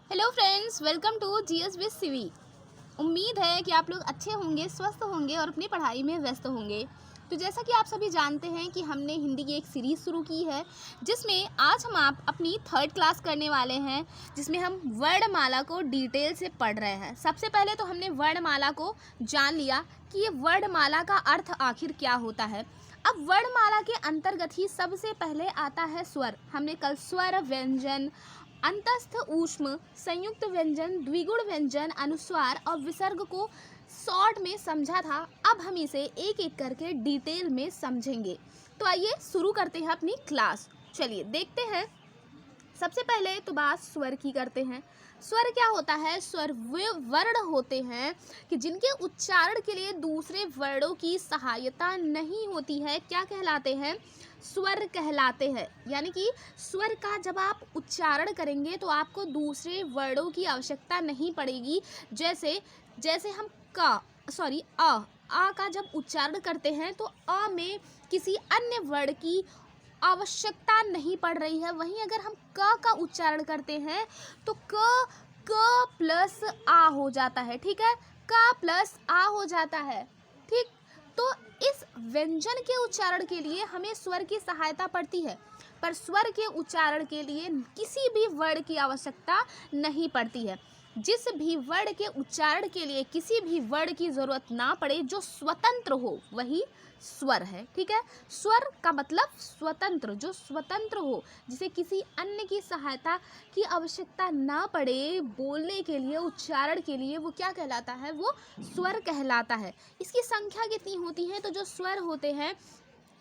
Hello friends, welcome to GS with CV. उम्मीद है कि आप लोग अच्छे होंगे, स्वस्थ होंगे और अपनी पढ़ाई में व्यस्त होंगे। तो जैसा कि आप सभी जानते हैं कि हमने हिंदी की एक सीरीज़ शुरू की है, जिसमें आज हम आप अपनी थर्ड क्लास करने वाले हैं, जिसमें हम वर्णमाला को डिटेल से पढ़ रहे हैं। सबसे पहले तो हमने वर्णमाला को जान लिया कि ये वर्णमाला का अर्थ आखिर क्या होता है। अब वर्णमाला के अंतर्गत ही सबसे पहले आता है स्वर। हमने कल स्वर, व्यंजन, अंतस्थ, ऊष्म, संयुक्त व्यंजन, द्विगुण व्यंजन, अनुस्वार और विसर्ग को शॉर्ट में समझा था। अब हम इसे एक एक करके डिटेल में समझेंगे। तो आइए शुरू करते हैं अपनी क्लास। चलिए देखते हैं। सबसे पहले तो बात स्वर की करते हैं। स्वर क्या होता है? स्वर वे वर्ण होते हैं कि जिनके उच्चारण के लिए दूसरे वर्णों की सहायता नहीं होती है। क्या कहलाते हैं? स्वर कहलाते हैं। यानी कि स्वर का जब आप उच्चारण करेंगे तो आपको दूसरे वर्णों की आवश्यकता नहीं पड़ेगी। जैसे हम आ का जब उच्चारण करते हैं तो अ में किसी अन्य वर्ण की आवश्यकता नहीं पड़ रही है। वहीं अगर हम क का उच्चारण करते हैं तो क प्लस आ हो जाता है। ठीक है, क प्लस आ हो जाता है। ठीक, तो इस व्यंजन के उच्चारण के लिए हमें स्वर की सहायता पड़ती है, पर स्वर के उच्चारण के लिए किसी भी वर्ण की आवश्यकता नहीं पड़ती है। जिस भी वर्ण के उच्चारण के लिए किसी भी वर्ण की जरूरत ना पड़े, जो स्वतंत्र हो, वही स्वर है। ठीक है, स्वर का मतलब स्वतंत्र, जो स्वतंत्र हो, जिसे किसी अन्य की सहायता की आवश्यकता ना पड़े बोलने के लिए, उच्चारण के लिए, वो क्या कहलाता है? वो स्वर कहलाता है। इसकी संख्या कितनी होती है? तो जो स्वर होते हैं,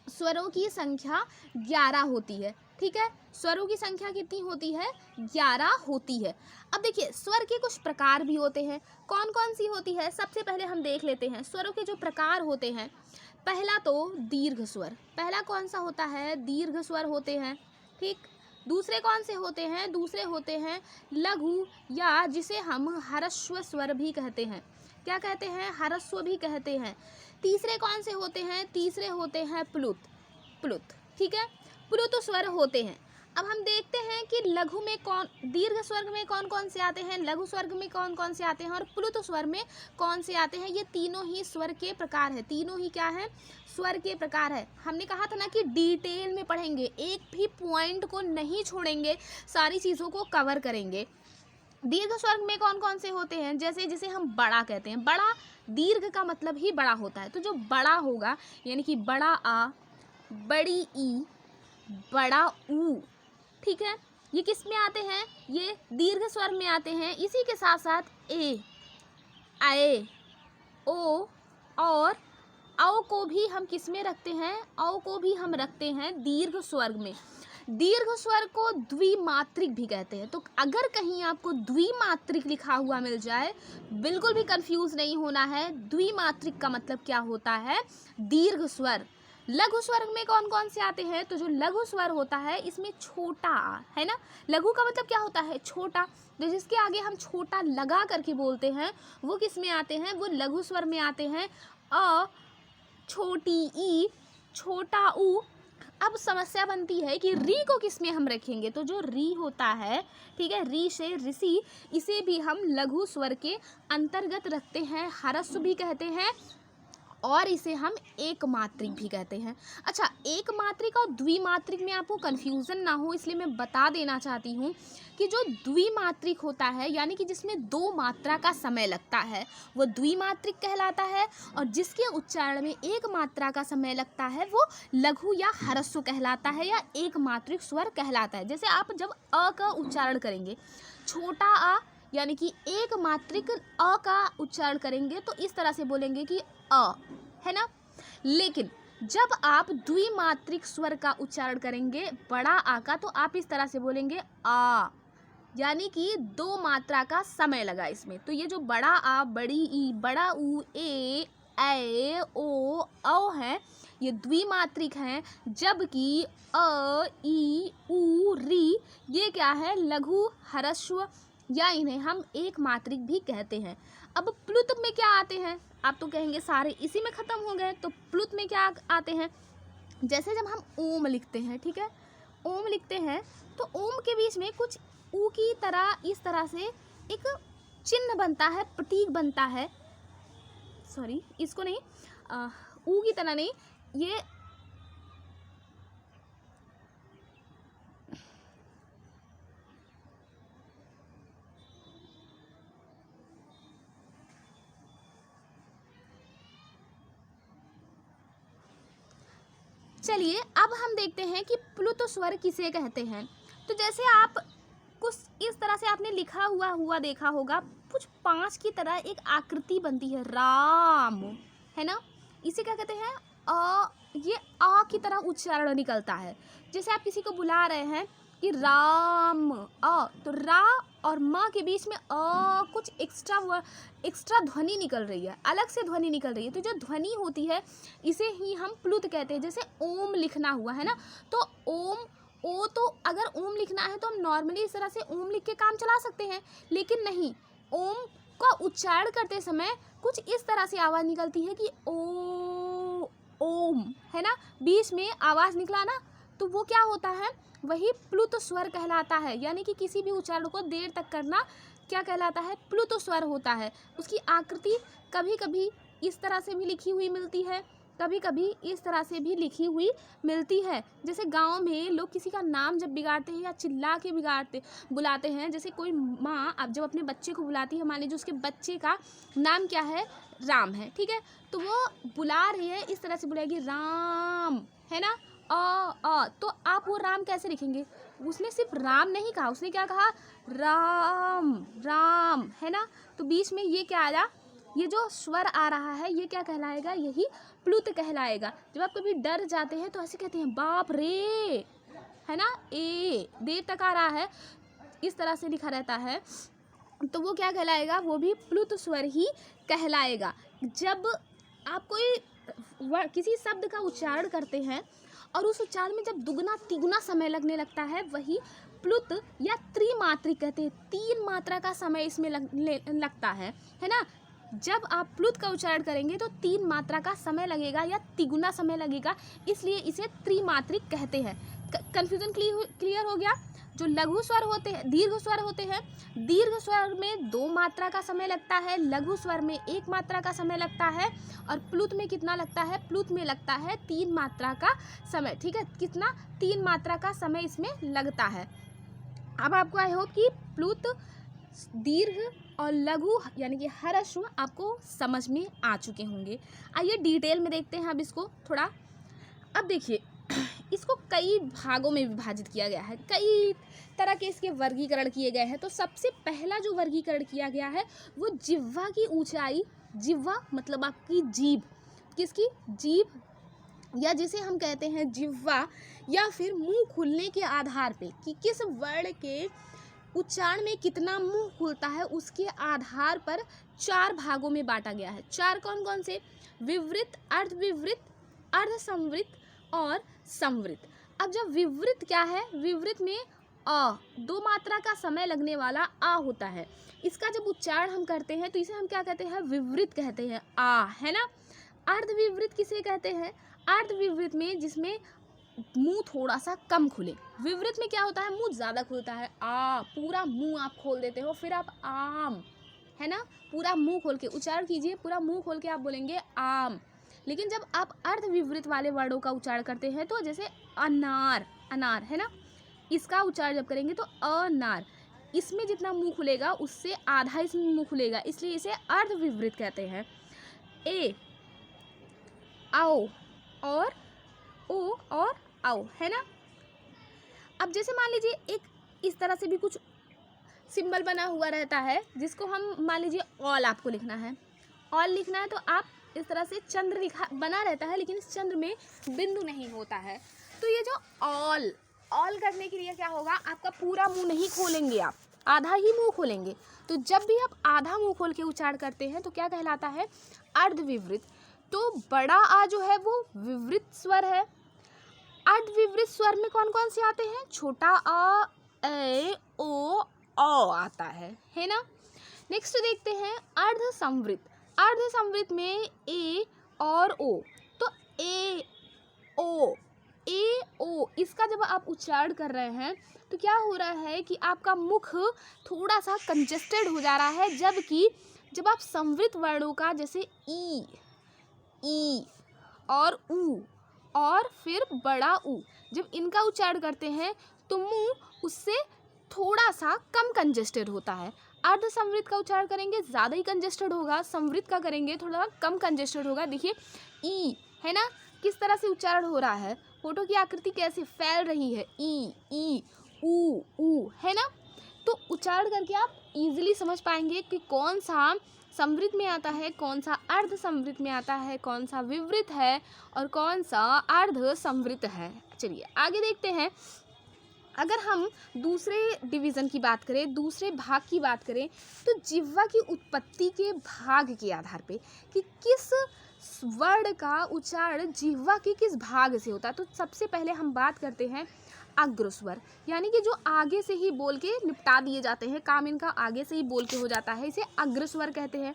स्वरों की संख्या 11 होती है। ठीक है, स्वरों की संख्या कितनी होती है? 11 होती है। अब देखिए, स्वर के कुछ प्रकार भी होते हैं। कौन कौन सी होती है? सबसे पहले हम देख लेते हैं स्वरों के जो प्रकार होते हैं। पहला तो दीर्घ स्वर। पहला कौन सा होता है? दीर्घ स्वर होते हैं। ठीक, दूसरे कौन से होते हैं? दूसरे होते हैं लघु, या जिसे हम ह्रस्व स्वर भी कहते हैं। क्या कहते हैं? ह्रस्व भी कहते हैं। तीसरे कौन से होते हैं? तीसरे होते हैं प्लुत। प्लुत, ठीक है, प्लुत स्वर होते हैं। अब हम देखते हैं कि लघु में दीर्घ स्वर में कौन कौन से आते हैं, लघु स्वर में कौन कौन से आते हैं और प्लुत स्वर में कौन से आते हैं। ये तीनों ही स्वर के प्रकार है। तीनों ही क्या है? स्वर के प्रकार है। हमने कहा था ना कि डिटेल में पढ़ेंगे, एक भी पॉइंट को नहीं छोड़ेंगे, सारी चीज़ों को कवर करेंगे। दीर्घ स्वर में कौन कौन से होते हैं? जैसे जिसे हम बड़ा कहते हैं। बड़ा, दीर्घ का मतलब ही बड़ा होता है। तो जो बड़ा होगा, यानी कि बड़ा आ, बड़ी ई, बड़ा ऊ, ठीक है, ये किस में आते हैं? ये दीर्घ स्वर में आते हैं। इसी के साथ साथ ए, आए, ओ और औ को भी हम किस में रखते हैं? औ को भी हम रखते हैं दीर्घ स्वर में। दीर्घ स्वर को द्विमात्रिक भी कहते हैं। तो अगर कहीं आपको द्विमात्रिक लिखा हुआ मिल जाए, बिल्कुल भी कंफ्यूज नहीं होना है। द्विमात्रिक का मतलब क्या होता है? दीर्घ स्वर। लघु स्वर में कौन कौन से आते हैं? तो जो लघु स्वर होता है, इसमें छोटा आ है ना। लघु का मतलब क्या होता है? छोटा। तो जिसके आगे हम छोटा लगा करके बोलते हैं, वो किस में आते हैं? वो लघु स्वर में आते हैं। अ, छोटी ई, छोटा ऊ। अब समस्या बनती है कि री को किस में हम रखेंगे? तो जो री होता है, ठीक है, री से ऋषि, इसे भी हम लघु स्वर के अंतर्गत रखते हैं। ह्रस्व भी कहते हैं और इसे हम एक मात्रिक भी कहते हैं। अच्छा, एक मात्रिक और द्विमात्रिक में आपको कन्फ्यूज़न ना हो, इसलिए मैं बता देना चाहती हूँ कि जो द्विमात्रिक होता है, यानी कि जिसमें 2 मात्रा का समय लगता है, वो द्विमात्रिक कहलाता है। और जिसके उच्चारण में 1 मात्रा का समय लगता है, वो लघु या ह्रस्व कहलाता है, या एक मात्रिक स्वर कहलाता है। जैसे आप जब अ का उच्चारण करेंगे, छोटा आ, यानी कि एक मात्रिक अ का उच्चारण करेंगे तो इस तरह से बोलेंगे कि अ, है ना। लेकिन जब आप द्विमात्रिक स्वर का उच्चारण करेंगे, बड़ा आ का, तो आप इस तरह से बोलेंगे आ, यानी कि 2 मात्रा का समय लगा इसमें। तो ये जो बड़ा आ, बड़ी ई, बड़ा ऊ, ए, ओ, औ हैं, ये द्विमात्रिक हैं। जबकि अ, ई, ऊ, री, ये क्या है? लघु, ह्रस्व, या इन्हें हम एक मात्रिक भी कहते हैं। अब प्लुत में क्या आते हैं? आप तो कहेंगे सारे इसी में ख़त्म हो गए। तो प्लुत में क्या आते हैं? जैसे जब हम ओम लिखते हैं, ठीक है, ओम लिखते हैं, तो ओम के बीच में कुछ ऊ की तरह इस तरह से एक चिन्ह बनता है, प्रतीक बनता है, सॉरी इसको नहीं, ऊ की तरह नहीं, ये चलिए अब हम देखते हैं कि प्लुत स्वर किसे कहते हैं। तो जैसे आप कुछ इस तरह से आपने लिखा हुआ देखा होगा, कुछ 5 की तरह एक आकृति बनती है, राम, है ना। इसे क्या कहते हैं, ये आ की तरह उच्चारण निकलता है। जैसे आप किसी को बुला रहे हैं कि राम, तो रा और म के बीच में कुछ एक्स्ट्रा ध्वनि निकल रही है, अलग से ध्वनि निकल रही है। तो जो ध्वनि होती है इसे ही हम प्लुत कहते हैं। जैसे ओम लिखना हुआ है ना, तो ओम, ओ, तो अगर ओम लिखना है तो हम नॉर्मली इस तरह से ओम लिख के काम चला सकते हैं, लेकिन नहीं, ओम का उच्चारण करते समय कुछ इस तरह से आवाज़ निकलती है कि ओ, ओम, है ना, बीच में आवाज़ निकला ना, तो वो क्या होता है, वही प्लुत स्वर कहलाता है। यानी कि किसी भी उच्चारण को देर तक करना क्या कहलाता है, प्लुत स्वर होता है। उसकी आकृति कभी कभी इस तरह से भी लिखी हुई मिलती है, कभी कभी इस तरह से भी लिखी हुई मिलती है। जैसे गांव में लोग किसी का नाम जब बिगाड़ते हैं या चिल्ला के बुलाते हैं, जैसे कोई माँ अब जब अपने बच्चे को बुलाती है, मान लीजिए उसके बच्चे का नाम क्या है, राम है, ठीक है, तो वो बुला रही है, इस तरह से बुलाएगी राम, है ना, तो आप वो राम कैसे लिखेंगे, उसने सिर्फ राम नहीं कहा, उसने क्या कहा, राम, राम, है ना। तो बीच में ये क्या आया, ये जो स्वर आ रहा है ये क्या कहलाएगा, यही प्लुत कहलाएगा। जब आप कभी डर जाते हैं तो ऐसे कहते हैं बाप रे, है ना, ए देर तक आ रहा है, इस तरह से लिखा रहता है, तो वो क्या कहलाएगा, वो भी प्लुत स्वर ही कहलाएगा। जब आप कोई किसी शब्द का उच्चारण करते हैं और उस उच्चारण में जब दुगना तिगुना समय लगने लगता है, वही प्लुत या त्रिमात्रिक कहते हैं। 3 मात्रा का समय इसमें लगता है ना। जब आप प्लुत का उच्चारण करेंगे तो 3 मात्रा का समय लगेगा या तिगुना समय लगेगा, इसलिए इसे त्रिमात्रिक कहते हैं। कंफ्यूजन क्लियर हो गया। जो लघु स्वर होते हैं, दीर्घ स्वर होते हैं, दीर्घ स्वर में 2 मात्रा का समय लगता है, लघु स्वर में 1 मात्रा का समय लगता है, और प्लुत में कितना लगता है, प्लुत में लगता है 3 मात्रा का समय, ठीक है, कितना, 3 मात्रा का समय इसमें लगता है। अब आपको आई होप कि प्लुत, दीर्घ और लघु यानी कि ह्रस्व आपको समझ में आ चुके होंगे। आइए डिटेल में देखते हैं अब इसको थोड़ा। अब देखिए, इसको कई भागों में विभाजित किया गया है, कई तरह के इसके वर्गीकरण किए गए हैं। तो सबसे पहला जो वर्गीकरण किया गया है वो जिह्वा की ऊंचाई, जिह्वा मतलब आपकी जीभ, किसकी, जीभ, या जिसे हम कहते हैं जिह्वा, या फिर मुंह खुलने के आधार पे कि किस वर्ण के उच्चारण में कितना मुंह खुलता है, उसके आधार पर 4 भागों में बांटा गया है। 4 कौन कौन से, विवृत, अर्धविवृत, अर्धसंवृत और संवृत। अब जब विवृत क्या है, विवृत में 2 मात्रा का समय लगने वाला आ होता है। इसका जब उच्चारण हम करते हैं तो इसे हम क्या कहते हैं, विवृत कहते हैं, आ, है ना। अर्धविवृत किसे कहते हैं, अर्धविवृत में जिसमें मुंह थोड़ा सा कम खुले। विवृत में क्या होता है, मुंह ज़्यादा खुलता है, आ, पूरा मुंह आप खोल देते हो, फिर आप आम, है ना, पूरा मुंह खोल के उच्चारण कीजिए, पूरा मुंह खोल के आप बोलेंगे आम। लेकिन जब आप अर्धविवृत वाले वर्डों का उच्चारण करते हैं, तो जैसे अनार, अनार, है ना, इसका उच्चारण जब करेंगे तो अनार, इसमें जितना मुंह खुलेगा उससे आधा इसमें मुंह खुलेगा, इसलिए इसे अर्धविवृत कहते हैं। ए, आओ, और ओ और आओ, है ना। अब जैसे मान लीजिए एक इस तरह से भी कुछ सिंबल बना हुआ रहता है, जिसको हम मान लीजिए ऑल आपको लिखना है, ऑल लिखना है, तो आप इस तरह से चंद्र लिखा बना रहता है, लेकिन इस चंद्र में बिंदु नहीं होता है। तो ये जो ऑल, ऑल करने के लिए क्या होगा, आपका पूरा मुंह नहीं खोलेंगे, आप आधा ही मुंह खोलेंगे। तो जब भी आप आधा मुंह खोल के उच्चारण करते हैं तो क्या कहलाता है, अर्धविवृत। तो बड़ा आ जो है वो विवृत स्वर है। अर्धविवृत स्वर में कौन कौन से आते हैं, छोटा आ, ए, ओ, आता है ना। नेक्स्ट देखते हैं अर्धसंवृत। अर्धसंवृत में ए और ओ, तो ए, ओ, ए ओ इसका जब आप उच्चारण कर रहे हैं तो क्या हो रहा है कि आपका मुख थोड़ा सा कंजेस्टेड हो जा रहा है, जबकि जब आप संवृत वर्णों का जैसे ई और ऊ और फिर बड़ा ऊ जब इनका उच्चारण करते हैं तो मुंह उससे थोड़ा सा कम कंजेस्टेड होता है। अर्ध संवृत का उच्चारण करेंगे ज़्यादा ही कंजेस्टेड होगा, संवृत का करेंगे थोड़ा कम कंजेस्टेड होगा। देखिए ई है ना, किस तरह से उच्चारण हो रहा है, फोटो की आकृति कैसे फैल रही है, ई ऊ है ना। तो उच्चारण करके आप इजीली समझ पाएंगे कि कौन सा संवृत में आता है, कौन सा अर्ध संवृत में आता है, कौन सा विवृत है और कौन सा अर्ध संवृत है। चलिए आगे देखते हैं। अगर हम दूसरे डिवीज़न की बात करें, दूसरे भाग की बात करें, तो जिह्वा की उत्पत्ति के भाग के आधार पे कि किस वर्ण का उच्चारण जिह्वा के किस भाग से होता है, तो सबसे पहले हम बात करते हैं अग्रस्वर, यानी कि जो आगे से ही बोल के निपटा दिए जाते हैं, काम इनका आगे से ही बोल के हो जाता है, इसे अग्रस्वर कहते हैं।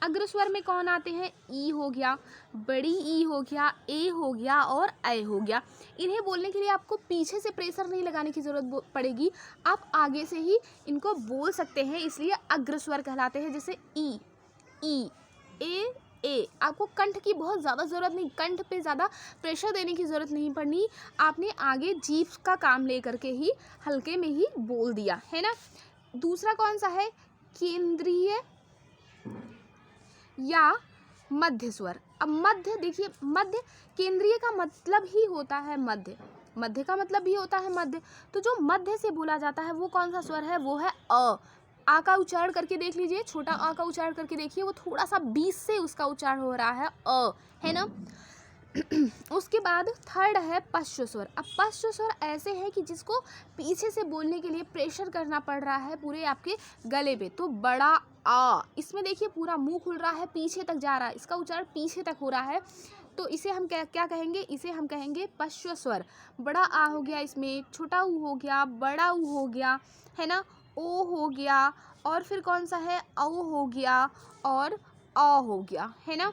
अग्रस्वर में कौन आते हैं, ई हो गया, बड़ी ई हो गया, ए हो गया और ऐ हो गया। इन्हें बोलने के लिए आपको पीछे से प्रेशर नहीं लगाने की ज़रूरत पड़ेगी, आप आगे से ही इनको बोल सकते हैं, इसलिए अग्रस्वर कहलाते हैं। जैसे ई ए आपको कंठ की बहुत ज़्यादा ज़रूरत नहीं, कंठ पे ज़्यादा प्रेशर देने की ज़रूरत नहीं पड़नी, आपने आगे जीभ का काम ले करके ही हल्के में ही बोल दिया है ना। दूसरा कौन सा है, केंद्रीय या मध्य स्वर। अब मध्य देखिए, मध्य केंद्रीय का मतलब ही होता है मध्य का मतलब भी होता है मध्य, तो जो मध्य से बोला जाता है वो कौन सा स्वर है, वो है अ। आ का उच्चारण करके देख लीजिए, छोटा आ का उच्चारण करके देखिए, वो थोड़ा सा बीच से उसका उच्चारण हो रहा है अ, है ना। उसके बाद थर्ड है पश्च स्वर। अब पश्च स्वर ऐसे है कि जिसको पीछे से बोलने के लिए प्रेशर करना पड़ रहा है पूरे आपके गले पे, तो बड़ा आ, इसमें देखिए पूरा मुंह खुल रहा है, पीछे तक जा रहा है, इसका उच्चारण पीछे तक हो रहा है, तो इसे हम क्या कहेंगे, इसे हम कहेंगे पश्च स्वर। बड़ा आ हो गया, इसमें छोटा ऊ हो गया, बड़ा ऊ हो गया, है ना, ओ हो गया, और फिर कौन सा है, औ हो गया और अ हो गया, है ना।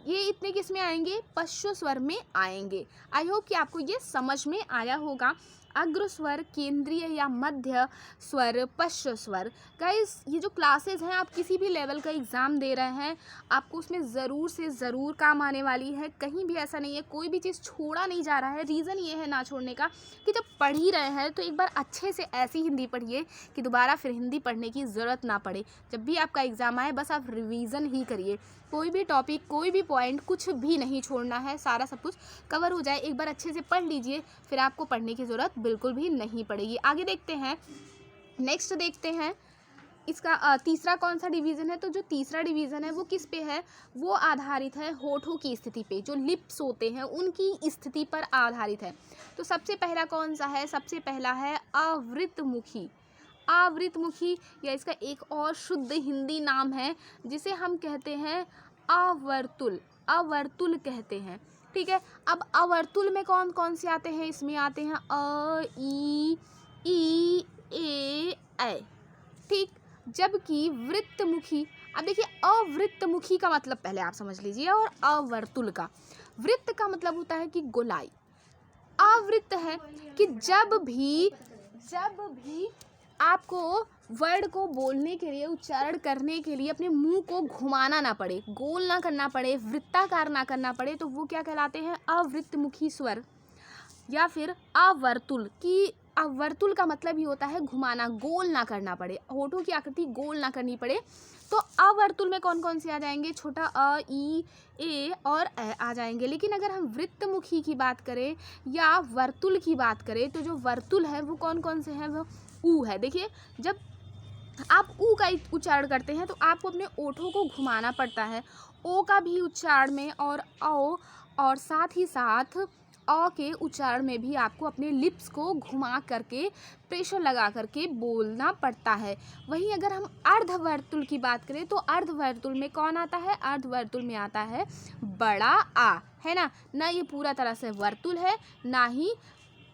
ये इतने किस में आएंगे, पश्च स्वर में आएंगे। आई होप कि आपको ये समझ में आया होगा। अग्र स्वर, केंद्रीय या मध्य स्वर, पश्च स्वर। गाइस ये जो क्लासेस हैं, आप किसी भी लेवल का एग्ज़ाम दे रहे हैं, आपको उसमें ज़रूर से ज़रूर काम आने वाली है। कहीं भी ऐसा नहीं है, कोई भी चीज़ छोड़ा नहीं जा रहा है। रीज़न ये है ना छोड़ने का कि जब पढ़ ही रहे हैं तो एक बार अच्छे से ऐसी हिंदी पढ़िए कि दोबारा फिर हिंदी पढ़ने की ज़रूरत ना पड़े। जब भी आपका एग्ज़ाम आए बस आप रिवीज़न ही करिए, कोई भी टॉपिक, कोई भी पॉइंट, कुछ भी नहीं छोड़ना है, सारा सब कुछ कवर हो जाए। एक बार अच्छे से पढ़ लीजिए, फिर आपको पढ़ने की ज़रूरत बिल्कुल भी नहीं पड़ेगी। आगे देखते हैं, नेक्स्ट देखते हैं इसका तीसरा कौन सा डिवीज़न है। तो जो तीसरा डिवीज़न है वो किस पे है, वो आधारित है होठों की स्थिति पे, जो लिप्स होते हैं उनकी स्थिति पर आधारित है। तो सबसे पहला कौन सा है, सबसे पहला है आवृतमुखी। आवृतमुखी या इसका एक और शुद्ध हिंदी नाम है जिसे हम कहते हैं अवर्तुल, अवर्तुल कहते हैं, ठीक है। अब अवर्तुल में कौन कौन से आते हैं, इसमें आते हैं अ, ई, ए, ऐ, ठीक। जबकि वृत्तमुखी, अब देखिए अवृत्तमुखी का मतलब पहले आप समझ लीजिए और अवर्तुल का। वृत्त का मतलब होता है कि गोलाई, आवृत्त है कि जब भी आपको वर्ड को बोलने के लिए, उच्चारण करने के लिए अपने मुंह को घुमाना ना पड़े, गोल ना करना पड़े, वृत्ताकार ना करना पड़े, तो वो क्या कहलाते हैं, अवृत्तमुखी स्वर या फिर अवर्तुल। की अवर्तुल का मतलब ही होता है घुमाना, गोल ना करना पड़े, होठों की आकृति गोल ना करनी पड़े। तो अवर्तुल में कौन कौन से आ जाएंगे, छोटा अ, ई, ए और ऐ आ जाएंगे। लेकिन अगर हम वृत्तमुखी की बात करें या वर्तुल की बात करें, तो जो वर्तुल है वो कौन कौन से हैं, वो ऊ है। देखिए जब आप ऊ का उच्चारण करते हैं तो आपको अपने ओठों को घुमाना पड़ता है, ओ का भी उच्चारण में और औ, और साथ ही साथ अ के उच्चारण में भी आपको अपने लिप्स को घुमा करके, प्रेशर लगा करके बोलना पड़ता है। वहीं अगर हम अर्धवर्तुल की बात करें तो अर्धवर्तुल में कौन आता है, अर्धवर्तुल में आता है बड़ा आ, है ना ये पूरा तरह से वर्तुल है ना ही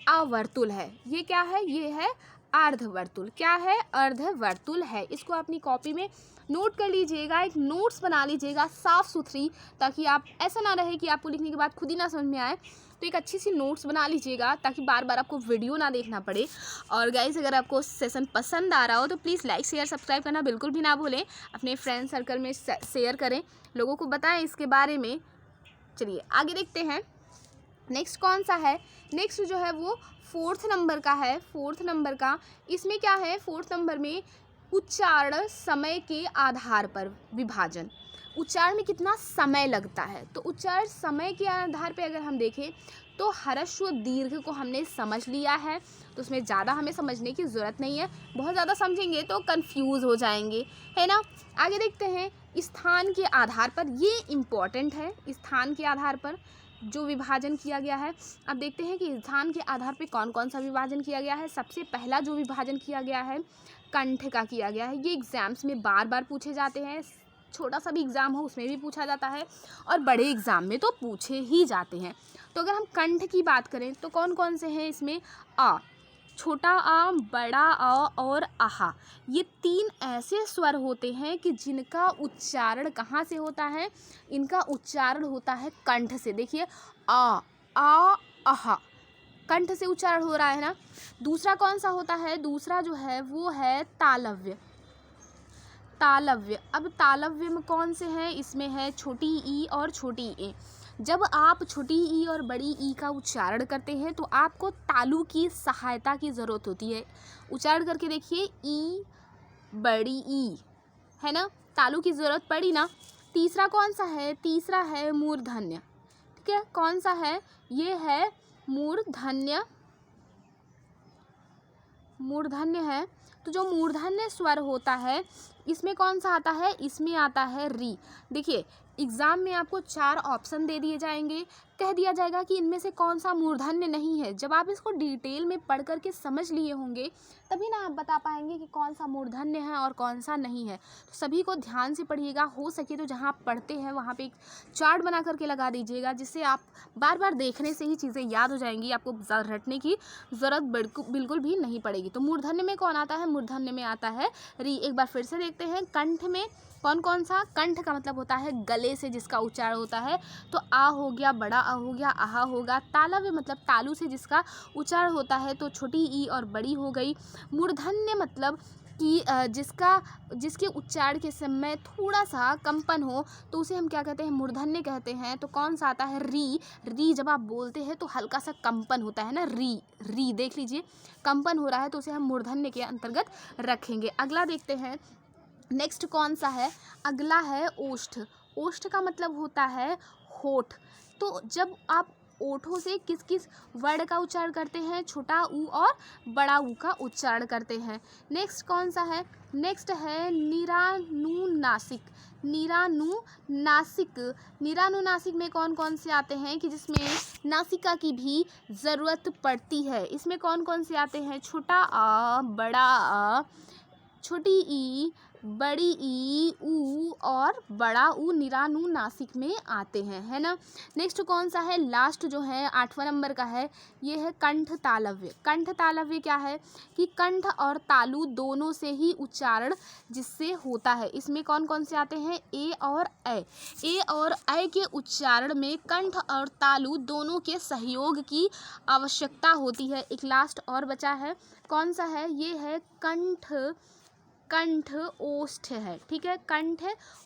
अवर्तुल है, ये क्या है, ये है अर्धवर्तुल। क्या है? अर्धवर्तुल है। इसको अपनी कॉपी में नोट कर लीजिएगा, एक नोट्स बना लीजिएगा साफ़ सुथरी, ताकि आप ऐसा ना रहे कि आपको लिखने के बाद खुद ही ना समझ में आए। तो एक अच्छी सी नोट्स बना लीजिएगा ताकि बार बार आपको वीडियो ना देखना पड़े। और गाइस, अगर आपको सेशन पसंद आ रहा हो तो प्लीज़ लाइक शेयर सब्सक्राइब करना बिल्कुल भी ना भूलें। अपने फ्रेंड सर्कल में शेयर करें, लोगों को बताएं इसके बारे में। चलिए आगे देखते हैं नेक्स्ट कौन सा है। नेक्स्ट जो है वो 4th नंबर का है। 4th नंबर का इसमें क्या है? 4th नंबर में उच्चारण समय के आधार पर विभाजन। उच्चारण में कितना समय लगता है, तो उच्चारण समय के आधार पर अगर हम देखें तो ह्रस्व दीर्घ को हमने समझ लिया है, तो उसमें ज़्यादा हमें समझने की ज़रूरत नहीं है। बहुत ज़्यादा समझेंगे तो कंफ्यूज हो जाएंगे, है ना। आगे देखते हैं स्थान के आधार पर, ये इम्पॉर्टेंट है। स्थान के आधार पर जो विभाजन किया गया है, अब देखते हैं कि स्थान के आधार पर कौन कौन सा विभाजन किया गया है। सबसे पहला जो विभाजन किया गया है कंठ का किया गया है। ये एग्ज़ाम्स में बार बार पूछे जाते हैं, छोटा सा भी एग्ज़ाम हो उसमें भी पूछा जाता है, और बड़े एग्ज़ाम में तो पूछे ही जाते हैं। तो अगर हम कंठ की बात करें तो कौन कौन से हैं इसमें? आ, छोटा आ, बड़ा आ और आहा। ये 3 ऐसे स्वर होते हैं कि जिनका उच्चारण कहाँ से होता है? इनका उच्चारण होता है कंठ से। देखिए आ आहा, कंठ से उच्चारण हो रहा है ना। दूसरा कौन सा होता है? दूसरा जो है वो है तालव्य। तालव्य, अब तालव्य में कौन से हैं? इसमें है छोटी ई और छोटी ए। जब आप छोटी ई और बड़ी ई का उच्चारण करते हैं तो आपको तालु की सहायता की ज़रूरत होती है। उच्चारण करके देखिए, ई बड़ी ई, है ना, तालु की ज़रूरत पड़ी ना। तीसरा कौन सा है? तीसरा है मूर्धन्य। ठीक है, कौन सा है? ये है मूर्धन्य। मूर्धन्य है। तो जो मूर्धन्य स्वर होता है इसमें कौन सा आता है? इसमें आता है री। देखिए एग्ज़ाम में आपको 4 ऑप्शन दे दिए जाएंगे, कह दिया जाएगा कि इनमें से कौन सा मूर्धन्य नहीं है। जब आप इसको डिटेल में पढ़ करके समझ लिए होंगे तभी ना आप बता पाएंगे कि कौन सा मूर्धन्य है और कौन सा नहीं है। तो सभी को ध्यान से पढ़िएगा, हो सके तो जहाँ आप पढ़ते हैं वहाँ पे एक चार्ट बना करके लगा दीजिएगा, जिससे आप बार बार देखने से ही चीज़ें याद हो जाएंगी, आपको रटने की ज़रूरत बिल्कुल भी नहीं पड़ेगी। तो मूर्धन्य में कौन आता है? मूर्धन्य में आता है री। एक बार फिर से देखते हैं कंठ में कौन कौन सा। कंठ का मतलब होता है गले से जिसका उच्चारण होता है, तो आ हो गया, बड़ा आ हो गया, आहा होगा। तालव्य मतलब तालु से जिसका उच्चारण होता है, तो छोटी ई और बड़ी हो गई। मूर्धन्य मतलब कि जिसके उच्चारण के समय थोड़ा सा कंपन हो तो उसे हम क्या कहते हैं? मूर्धन्य कहते हैं। तो कौन सा आता है? री। री जब आप बोलते हैं तो हल्का सा कंपन होता है ना, री री देख लीजिए, कंपन हो रहा है, तो उसे हम मूर्धन्य के अंतर्गत रखेंगे। अगला देखते हैं नेक्स्ट कौन सा है। अगला है ओष्ठ। ओष्ठ का मतलब होता है होठ। तो जब आप ओठों से किस किस वर्ड का उच्चारण करते हैं? छोटा ऊ और बड़ा ऊ का उच्चारण करते हैं। नेक्स्ट कौन सा है? नेक्स्ट है निरानुनासिक। निरानुनासिक। निरानुनासिक में कौन कौन से आते हैं कि जिसमें नासिका की भी ज़रूरत पड़ती है? इसमें कौन कौन से आते हैं? छोटा आ, बड़ा आ, छोटी ई, बड़ी ई, ऊ और बड़ा ऊ निरानुनासिक में आते हैं, है ना। नेक्स्ट कौन सा है? लास्ट जो है 8वां नंबर का है, ये है कंठ तालव्य। कंठ तालव्य क्या है कि कंठ और तालु दोनों से ही उच्चारण जिससे होता है। इसमें कौन कौन से आते हैं? ए और ऐ। ए और ऐ के उच्चारण में कंठ और तालु दोनों के सहयोग की आवश्यकता होती है। एक लास्ट और बचा है, कौन सा है? ये है कंठ ओष्ठ है। ठीक है, कंठ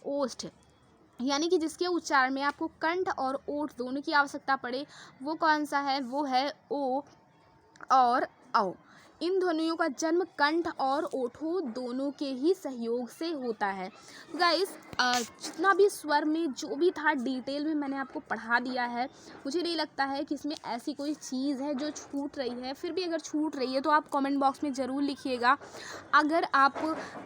ओष्ठ यानी कि जिसके उच्चारण में आपको कंठ और ओठ दोनों की आवश्यकता पड़े, वो कौन सा है? वो है ओ और औ। इन ध्वनियों का जन्म कंठ और ओठों दोनों के ही सहयोग से होता है। गाइस, जितना भी स्वर में जो भी था डिटेल में मैंने आपको पढ़ा दिया है। मुझे नहीं लगता है कि इसमें ऐसी कोई चीज़ है जो छूट रही है। फिर भी अगर छूट रही है तो आप कमेंट बॉक्स में ज़रूर लिखिएगा। अगर आप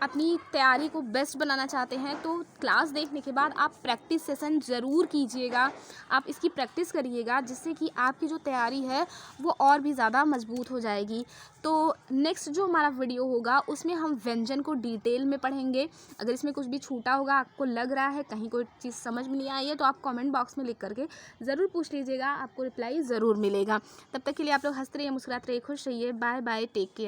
अपनी तैयारी को बेस्ट बनाना चाहते हैं तो क्लास देखने के बाद आप प्रैक्टिस सेशन ज़रूर कीजिएगा। आप इसकी प्रैक्टिस करिएगा, जिससे कि आपकी जो तैयारी है वो और भी ज़्यादा मजबूत हो जाएगी। तो नेक्स्ट जो हमारा वीडियो होगा उसमें हम व्यंजन को डिटेल में पढ़ेंगे। अगर इसमें कुछ भी छूटा होगा, आपको लग रहा है कहीं कोई चीज़ समझ में नहीं आई है, तो आप कमेंट बॉक्स में लिख करके ज़रूर पूछ लीजिएगा, आपको रिप्लाई ज़रूर मिलेगा। तब तक के लिए आप लोग हंसते रहिए, मुस्कुराते रहिए, खुश रहिए। Bye bye, take care.